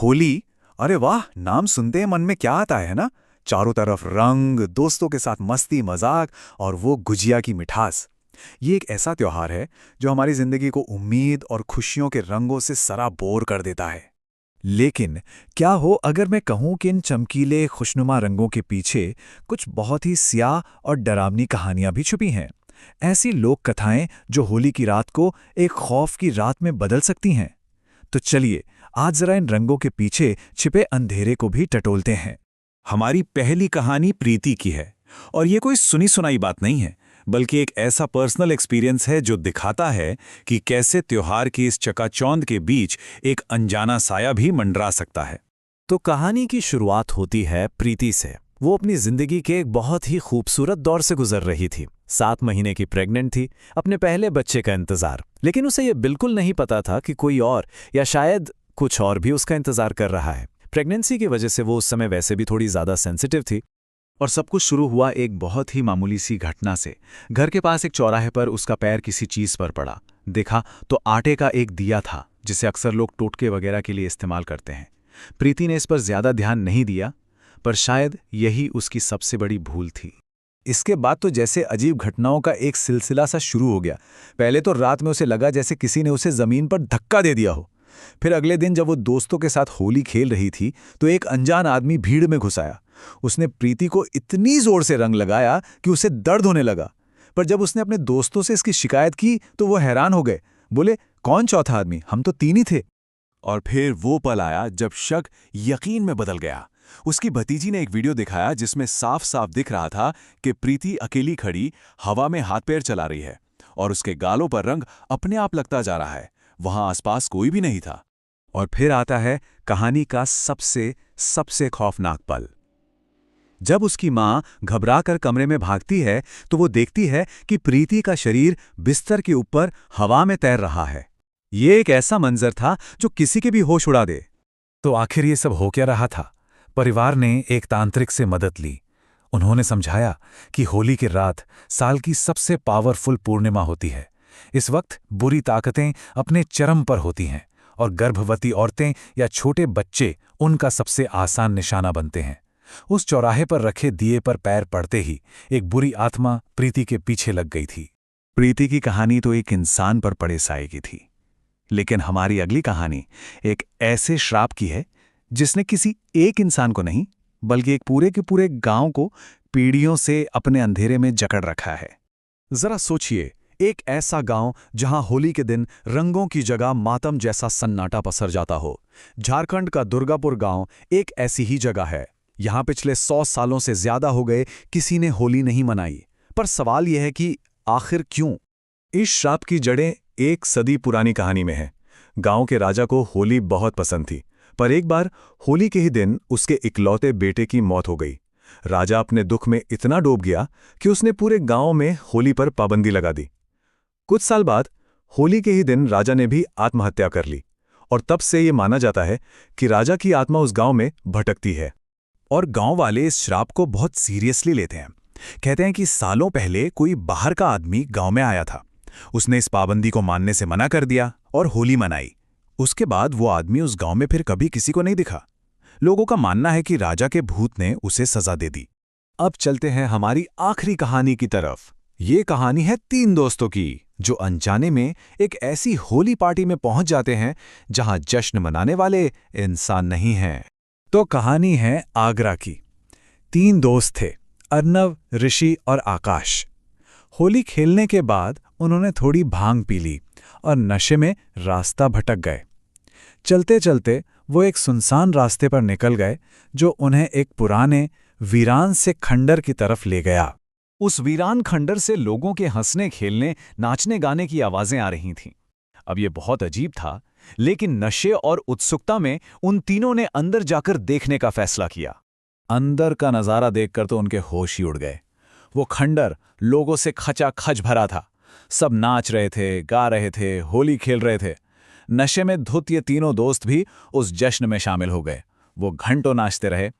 होली। अरे वाह, नाम सुनते ही मन में क्या आता है ना। चारों तरफ रंग, दोस्तों के साथ मस्ती मजाक और वो गुजिया की मिठास। ये एक ऐसा त्योहार है जो हमारी जिंदगी को उम्मीद और खुशियों के रंगों से सराबोर कर देता है। लेकिन क्या हो अगर मैं कहूं कि इन चमकीले खुशनुमा रंगों के पीछे कुछ बहुत ही स्याह और डरावनी कहानियां भी छुपी हैं। ऐसी लोक कथाएं जो होली की रात को एक खौफ की रात में बदल सकती हैं। तो चलिए आज जरा इन रंगों के पीछे छिपे अंधेरे को भी टटोलते हैं। हमारी पहली कहानी प्रीति की है। और ये कोई सुनी सुनाई बात नहीं है, बल्कि एक ऐसा पर्सनल एक्सपीरियंस है जो दिखाता है कि कैसे त्योहार की इस चकाचौंध के बीच एक अनजाना साया भी मंडरा सकता है। तो कहानी की शुरुआत होती है प्रीति से। वो अपनी जिंदगी के एक बहुत ही खूबसूरत दौर से गुजर रही थी। 7 महीने की प्रेग्नेंट थी, अपने पहले बच्चे का इंतजार। लेकिन उसे ये बिल्कुल नहीं पता था कि कोई और या शायद कुछ और भी उसका इंतजार कर रहा है। प्रेगनेंसी की वजह से वो उस समय वैसे भी थोड़ी ज्यादा सेंसिटिव थी। और सब कुछ शुरू हुआ एक बहुत ही मामूली सी घटना से। घर के पास एक चौराहे पर उसका पैर किसी चीज पर पड़ा। देखा तो आटे का एक दिया था जिसे अक्सर लोग टोटके वगैरह के लिए इस्तेमाल करते हैं। प्रीति ने इस पर ज्यादा ध्यान नहीं दिया, पर शायद यही उसकी सबसे बड़ी भूल थी। इसके बाद तो जैसे अजीब घटनाओं का एक सिलसिला सा शुरू हो गया। पहले तो रात में उसे लगा जैसे किसी ने उसे जमीन पर धक्का दे दिया हो। फिर अगले दिन जब वो दोस्तों के साथ होली खेल रही थी तो एक अनजान आदमी भीड़ में घुस आया। उसने प्रीति को इतनी जोर से रंग लगाया कि उसे दर्द होने लगा। पर जब उसने अपने दोस्तों से इसकी शिकायत की तो वो हैरान हो गए। बोले, कौन चौथा आदमी, हम तो 3 ही थे। और फिर वो पल आया जब शक यकीन में बदल गया। उसकी भतीजी ने एक वीडियो दिखाया जिसमें साफ साफ दिख रहा था कि प्रीति अकेली खड़ी हवा में हाथ पैर चला रही है और उसके गालों पर रंग अपने आप लगता जा रहा है। वहां आसपास कोई भी नहीं था। और फिर आता है कहानी का सबसे खौफनाक पल। जब उसकी मां घबराकर कमरे में भागती है तो वो देखती है कि प्रीति का शरीर बिस्तर के ऊपर हवा में तैर रहा है। ये एक ऐसा मंजर था जो किसी के भी होश उड़ा दे। तो आखिर ये सब हो क्या रहा था? परिवार ने एक तांत्रिक से मदद ली। उन्होंने समझाया कि होली की रात साल की सबसे पावरफुल पूर्णिमा होती है। इस वक्त बुरी ताकतें अपने चरम पर होती हैं और गर्भवती औरतें या छोटे बच्चे उनका सबसे आसान निशाना बनते हैं। उस चौराहे पर रखे दिए पर पैर पड़ते ही एक बुरी आत्मा प्रीति के पीछे लग गई थी। प्रीति की कहानी तो एक इंसान पर पड़े साए की थी, लेकिन हमारी अगली कहानी एक ऐसे श्राप की है जिसने किसी एक इंसान को नहीं, बल्कि एक पूरे के पूरे गांव को पीढ़ियों से अपने अंधेरे में जकड़ रखा है। जरा सोचिए, एक ऐसा गांव जहां होली के दिन रंगों की जगह मातम जैसा सन्नाटा पसर जाता हो। झारखंड का दुर्गापुर गांव एक ऐसी ही जगह है। यहां पिछले 100 सालों से ज्यादा हो गए किसी ने होली नहीं मनाई। पर सवाल यह है कि आखिर क्यों? इस श्राप की जड़ें एक सदी पुरानी कहानी में है। गांव के राजा को होली बहुत पसंद थी, पर एक बार होली के ही दिन उसके इकलौते बेटे की मौत हो गई। राजा अपने दुख में इतना डूब गया कि उसने पूरे गांव में होली पर पाबंदी लगा दी। कुछ साल बाद होली के ही दिन राजा ने भी आत्महत्या कर ली और तब से ये माना जाता है कि राजा की आत्मा उस गांव में भटकती है। और गांव वाले इस श्राप को बहुत सीरियसली लेते हैं। कहते हैं कि सालों पहले कोई बाहर का आदमी गांव में आया था। उसने इस पाबंदी को मानने से मना कर दिया और होली मनाई। उसके बाद वो आदमी उस गांव में फिर कभी किसी को नहीं दिखा। लोगों का मानना है कि राजा के भूत ने उसे सजा दे दी। अब चलते हैं हमारी आखिरी कहानी की तरफ। ये कहानी है 3 दोस्तों की जो अनजाने में एक ऐसी होली पार्टी में पहुंच जाते हैं जहां जश्न मनाने वाले इंसान नहीं हैं। तो कहानी है आगरा की। 3 दोस्त थे, अर्नव, ऋषि और आकाश। होली खेलने के बाद उन्होंने थोड़ी भांग पी ली और नशे में रास्ता भटक गए। चलते चलते वो एक सुनसान रास्ते पर निकल गए जो उन्हें एक पुराने वीरान से खंडर की तरफ ले गया। उस वीरान खंडर से लोगों के हंसने खेलने नाचने गाने की आवाजें आ रही थीं। अब ये बहुत अजीब था, लेकिन नशे और उत्सुकता में उन तीनों ने अंदर जाकर देखने का फैसला किया। अंदर का नजारा देखकर तो उनके होश ही उड़ गए। वो खंडर लोगों से खचाखच भरा था। सब नाच रहे थे, गा रहे थे, होली खेल रहे थे। नशे में धुत ये तीनों दोस्त भी उस जश्न में शामिल हो गए। वो घंटों नाचते रहे।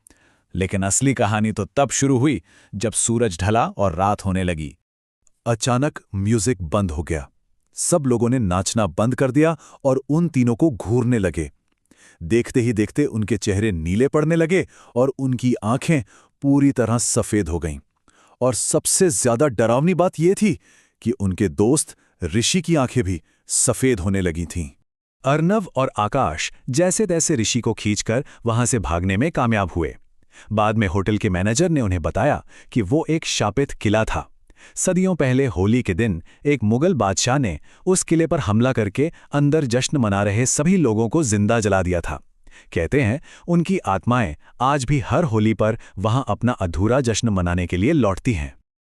लेकिन असली कहानी तो तब शुरू हुई जब सूरज ढला और रात होने लगी। अचानक म्यूजिक बंद हो गया। सब लोगों ने नाचना बंद कर दिया और उन तीनों को घूरने लगे। देखते ही देखते उनके चेहरे नीले पड़ने लगे और उनकी आंखें पूरी तरह सफ़ेद हो गईं। और सबसे ज्यादा डरावनी बात यह थी कि उनके दोस्त ऋषि की आंखें भी सफ़ेद होने लगी थीं। अर्नव और आकाश जैसे तैसे ऋषि को खींचकर वहां से भागने में कामयाब हुए। बाद में होटल के मैनेजर ने उन्हें बताया कि वो एक शापित किला था। सदियों पहले होली के दिन एक मुगल बादशाह ने उस किले पर हमला करके अंदर जश्न मना रहे सभी लोगों को जिंदा जला दिया था। कहते हैं उनकी आत्माएं आज भी हर होली पर वहां अपना अधूरा जश्न मनाने के लिए लौटती हैं।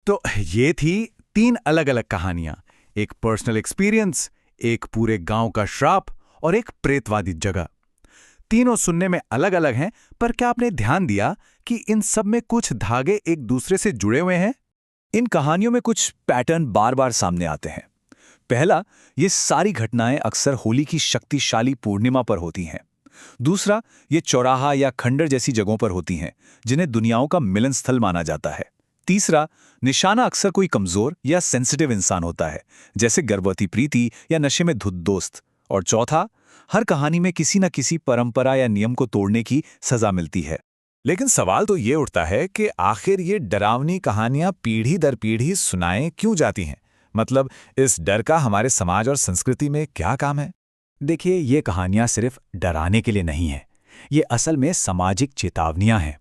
तो ये थी 3 अलग-अलग कहानियां, एक पर्सनल एक्सपीरियंस, एक पूरे गांव का श्राप और एक प्रेतवादी जगह। तीनों सुनने में अलग-अलग हैं, पर क्या आपने ध्यान दिया कि इन सब में कुछ धागे एक दूसरे से जुड़े हुए हैं? इन कहानियों में कुछ पैटर्न बार बार सामने आते हैं। पहला, ये सारी घटनाएं अक्सर होली की शक्तिशाली पूर्णिमा पर होती हैं। दूसरा, ये चौराहा या खंडर जैसी जगहों पर होती हैं, जिन्हें दुनियाओं का मिलन स्थल माना जाता है। तीसरा, निशाना अक्सर कोई कमजोर या सेंसिटिव इंसान होता है, जैसे गर्भवती प्रीति या नशे में धुत दोस्त। और चौथा, हर कहानी में किसी न किसी परंपरा या नियम को तोड़ने की सजा मिलती है। लेकिन सवाल तो ये उठता है कि आखिर ये डरावनी कहानियां पीढ़ी दर पीढ़ी सुनाएं क्यों जाती हैं? मतलब इस डर का हमारे समाज और संस्कृति में क्या काम है? देखिए, ये कहानियां सिर्फ डराने के लिए नहीं हैं। ये असल में सामाजिक चेतावनियां हैं।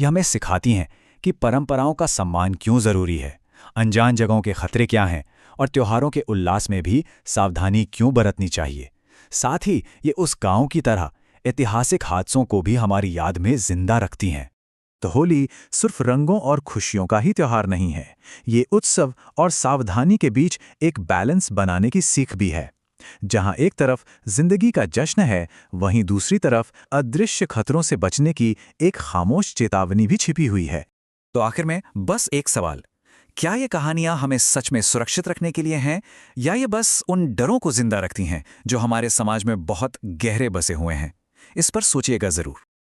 ये हमें सिखाती हैं कि परंपराओं का सम्मान क्यों जरूरी है, अनजान जगहों के खतरे क्या हैं और त्योहारों के उल्लास में भी सावधानी क्यों बरतनी चाहिए। साथ ही ये उस गांव की तरह ऐतिहासिक हादसों को भी हमारी याद में जिंदा रखती हैं। तो होली सिर्फ रंगों और खुशियों का ही त्योहार नहीं है, ये उत्सव और सावधानी के बीच एक बैलेंस बनाने की सीख भी है। जहां एक तरफ जिंदगी का जश्न है, वहीं दूसरी तरफ अदृश्य खतरों से बचने की एक खामोश चेतावनी भी छिपी हुई है। तो आखिर में बस एक सवाल, क्या ये कहानियां हमें सच में सुरक्षित रखने के लिए हैं, या ये बस उन डरों को जिंदा रखती हैं जो हमारे समाज में बहुत गहरे बसे हुए हैं? इस पर सोचिएगा जरूर।